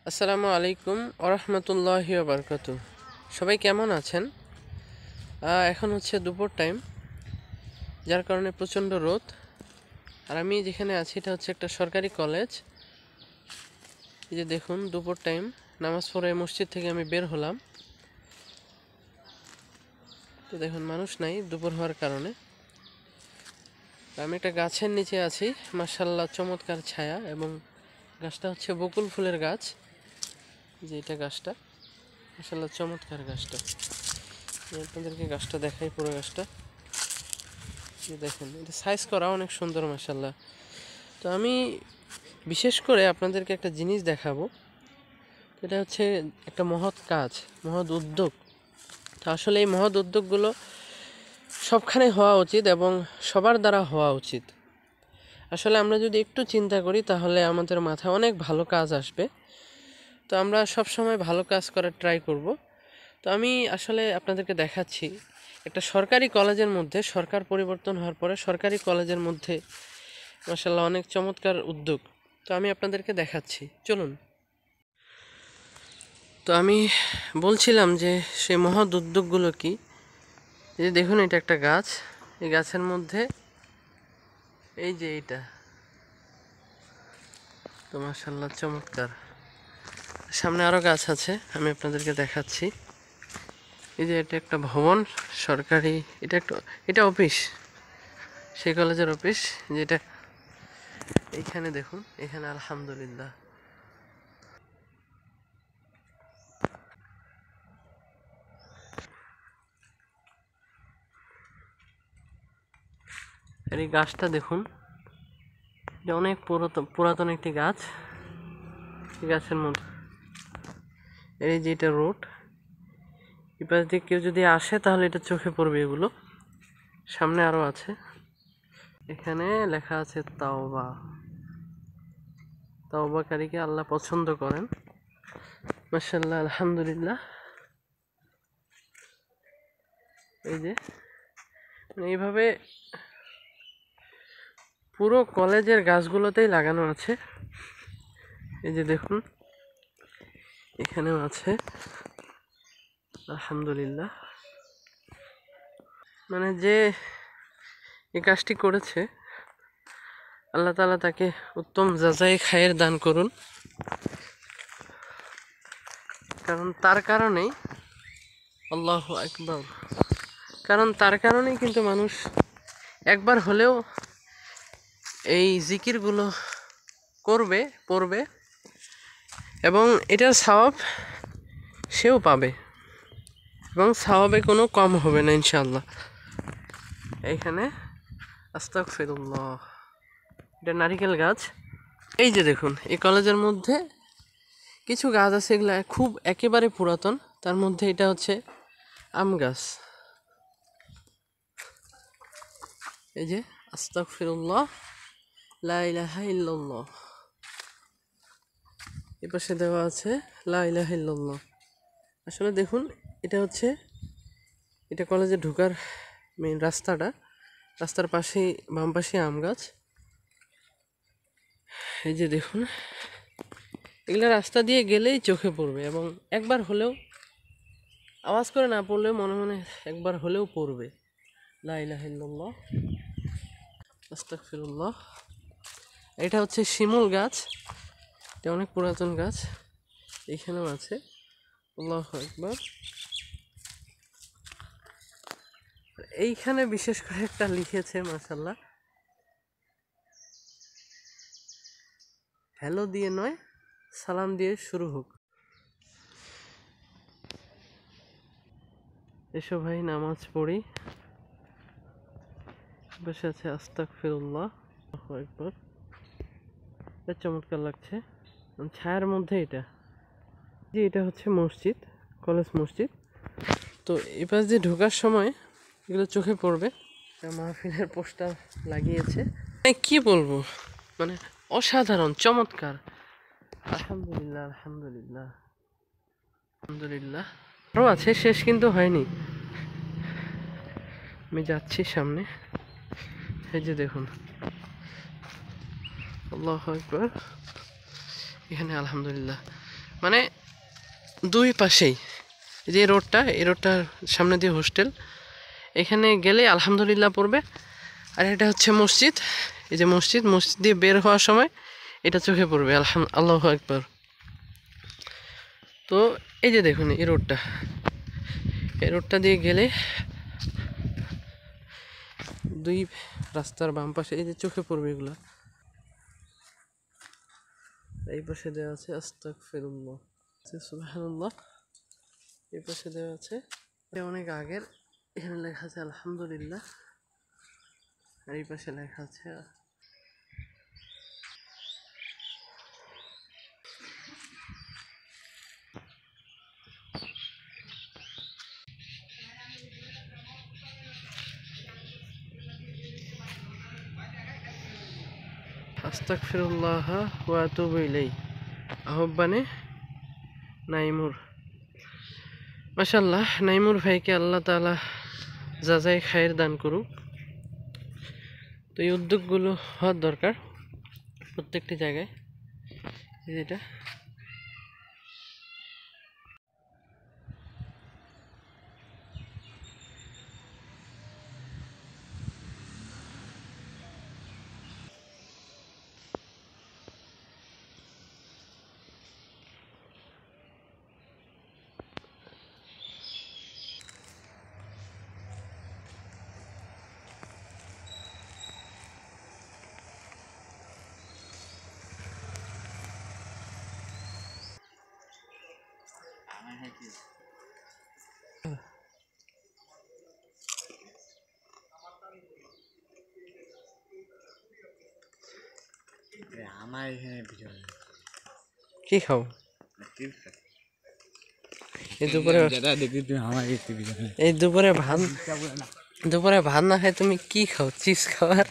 আসসালামু আলাইকুম ওরহমতুল্লাহি ওবরকাতু। সবাই কেমন আছেন? এখন হচ্ছে দুপুর টাইম, যার কারণে প্রচণ্ড রোদ। আর আমি যেখানে আছি এটা হচ্ছে একটা সরকারি কলেজ। এই যে দেখুন, দুপুর টাইম নামাজ পড়ে মসজিদ থেকে আমি বের হলাম, তো দেখুন মানুষ নাই দুপুর হওয়ার কারণে। আমি একটা গাছের নিচে আছি, মাশাআল্লাহ চমৎকার ছায়া, এবং গাছটা হচ্ছে বকুল ফুলের গাছ। যে এটা গাছটা মাশাআল্লাহ চমৎকার গাছটা। আমি আপনাদেরকে গাছটা দেখাই, পুরো গাছটা দেখেন, এটা সাইজ করা অনেক সুন্দর মাশাআল্লাহ। তো আমি বিশেষ করে আপনাদেরকে একটা জিনিস দেখাবো, এটা হচ্ছে একটা মহৎ কাজ, মহৎ উদ্যোগ। তো আসলে এই মহৎ উদ্যোগগুলো সবখানে হওয়া উচিত এবং সবার দ্বারা হওয়া উচিত। আসলে আমরা যদি একটু চিন্তা করি তাহলে আমাদের মাথায় অনেক ভালো কাজ আসবে। তো আমরা সব সময় ভালো কাজ করার ট্রাই করব। তো আমি আসলে আপনাদেরকে দেখাচ্ছি একটা সরকারি কলেজের মধ্যে, সরকার পরিবর্তন হওয়ার পরে সরকারি কলেজের মধ্যে মাশাআল্লাহ অনেক চমৎকার উদ্যোগ। তো আমি আপনাদেরকে দেখাচ্ছি, চলুন। তো আমি বলছিলাম যে সেই মহৎ উদ্যোগগুলো কি। এই যে দেখুন, এটা একটা গাছ, এই গাছের মধ্যে এই যে এইটা, তো মাশাআল্লাহ চমৎকার। সামনে আরও গাছ আছে, আমি আপনাদেরকে দেখাচ্ছি। এই যে এটা একটা ভবন সরকারি, এটা অফিস, সেই কলেজের অফিস। যেটা এইখানে দেখুন, এখানে আলহামদুলিল্লাহ আর এই গাছটা দেখুন, এটা অনেক পুরাতন একটি গাছ। এই গাছের মধ্যে এই যে এটা রোড, এই পাশ দিয়ে কেউ যদি আসে তাহলে এটা চোখে পড়বে। এগুলো সামনে আরও আছে, এখানে লেখা আছে তাওবা, তাওবাকারীকে আল্লাহ পছন্দ করেন। মাশাআল্লাহ আলহামদুলিল্লাহ। এই যে এইভাবে পুরো কলেজের গাছগুলোতেই লাগানো আছে। এই যে দেখুন, এখানেও আছে আলহামদুলিল্লাহ। মানে যে এই কাজটি করেছে, আল্লাহ তাআলা তাকে উত্তম যাচাই খায়ের দান করুন। কারণ তার কারণেই, আল্লাহু আকবার, কারণ তার কারণেই কিন্তু মানুষ একবার হলেও এই জিকিরগুলো করবে, পড়বে, এবং এটার সওয়াব সেও পাবে, এবং সওয়াবে কোনো কম হবে না ইনশাআল্লাহ। এইখানে আস্তাগফিরুল্লাহ, এটা নারিকেল গাছ। এই যে দেখুন, এই কলেজের মধ্যে কিছু গাছ আছে, এগুলো খুব একেবারে পুরাতন। তার মধ্যে এটা হচ্ছে আম গাছ। এই যে আস্তাগফিরুল্লাহ, লা ইলাহা ইল্লাল্লাহ, এ পাশে দেওয়া আছে লা ইলাহা ইল্লাল্লাহ। আসলে দেখুন, এটা হচ্ছে, এটা কলেজে ঢোকার মেইন রাস্তাটা, রাস্তার পাশেই বাম পাশে আম গাছ। এই যে দেখুন, এগুলো রাস্তা দিয়ে গেলেই চোখে পড়বে, এবং একবার হলেও, আওয়াজ করে না পড়লেও মনে মনে একবার হলেও পড়বে লা ইলাহা ইল্লাল্লাহ, আস্তাগফিরুল্লাহ। এটা হচ্ছে শিমুল গাছ, এটা অনেক পুরাতন গাছ। এইখানেও আছে, আল্লাহু আকবার। এইখানে বিশেষ করে একটা লিখেছে মাশাআল্লাহ, হ্যালো দিয়ে নয়, সালাম দিয়ে শুরু হোক। এসো ভাই নামাজ পড়ি। বসে আছে আস্তাগফিরুল্লাহ, আল্লাহু আকবার। এটা চমৎকার লাগছে, ছায়ার মধ্যে এটা। যে এটা হচ্ছে মসজিদ, কলেজ মসজিদ। তো এই পাশ দিয়ে ঢোকার সময় এগুলো চোখে পড়বে। মাহফিলের পোস্টার লাগিয়েছে, কি বলবো, মানে অসাধারণ চমৎকার। আলহামদুলিল্লাহ আলহামদুলিল্লাহ আলহামদুলিল্লাহ। আরও আছে, শেষ কিন্তু হয়নি। আমি যাচ্ছি সামনে। এই যে দেখুন, আল্লাহু আকবার। এখানে আলহামদুলিল্লাহ মানে দুই পাশেই যে রোডটা, এই রোডটার সামনে দিয়ে হোস্টেল, এখানে গেলে আলহামদুলিল্লাহ পড়বে। আর এটা হচ্ছে মসজিদ, এই যে মসজিদ, মসজিদ দিয়ে বের হওয়ার সময় এটা চোখে পড়বে। আল্লাহু আকবার। তো এই যে দেখুন এই রোডটা, এই রোডটা দিয়ে গেলে দুই রাস্তার বাম পাশে এই যে চোখে পড়বে এগুলা। এই পাশে দেওয়া আছে আস্তাগফিরুল্লাহ, সুবহানাল্লাহ। এই পাশে দেওয়া আছে, এটা অনেক আগের, এখানে লেখা আছে আলহামদুলিল্লাহ। আর এই পাশে লেখা আছে আস্তাগফিরুল্লাহ ওয়া আতুবু ইলাইহি, আহ্বানে নাইমুর। মাশাআল্লাহ, নাইমুর ভাইকে আল্লাহ তাআলা জাযায়ে খায়ের দান করুক। তো এই উদ্যোগগুলো হওয়ার দরকার প্রত্যেকটি জায়গায়। যেটা আমার এখানে ভিডিও কি খাও এই দুপুরে? এই দুপুরে ভাত, দুপুরে ভাত না খাই তুমি কি খাও? চিপস খাওয়ার